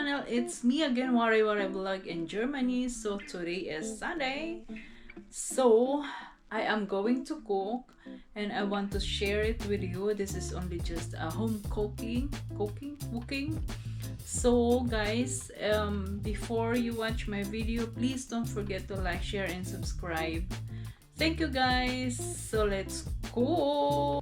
channel. It's me again, Wari Vlog in Germany. So today is Sunday. So I am going to cook and I want to share it with you. This is only just a home cooking. So guys, before you watch my video, please don't forget to like, share and subscribe. Thank you guys. So let's go.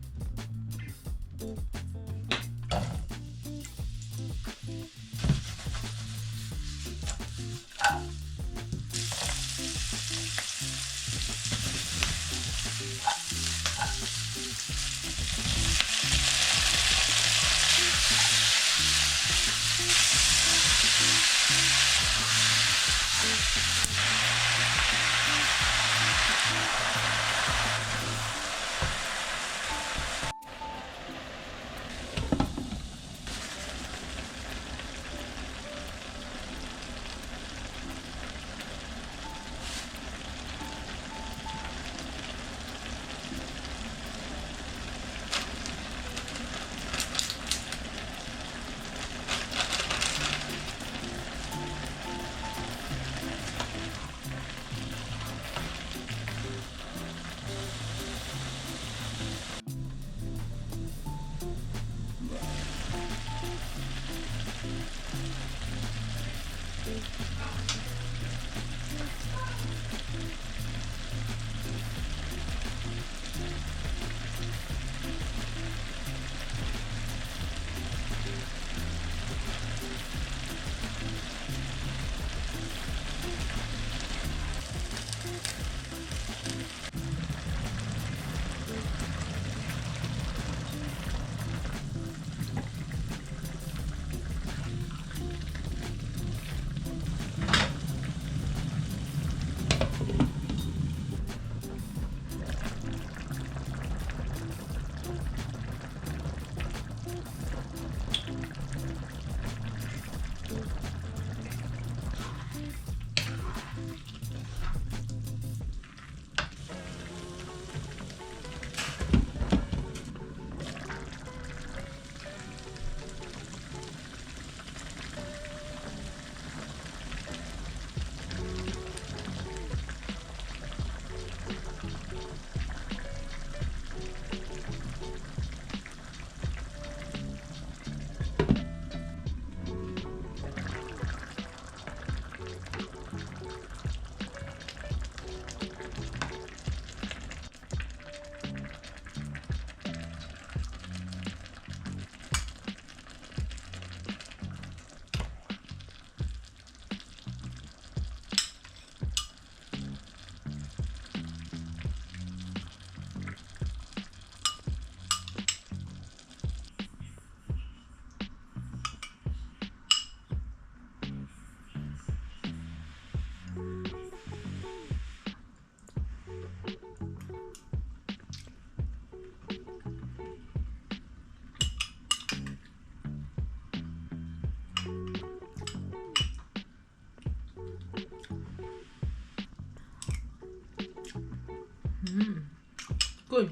Good.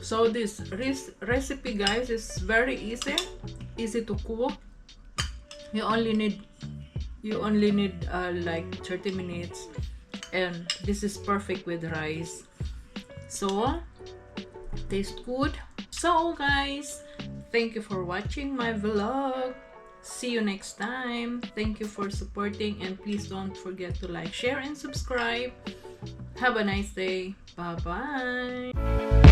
So this recipe, guys, is very easy to cook. You only need like 30 minutes, and this is perfect with rice. So tastes good. So guys, thank you for watching my vlog. See you next time. Thank you for supporting, and please don't forget to like, share and subscribe. Have a nice day. Bye bye.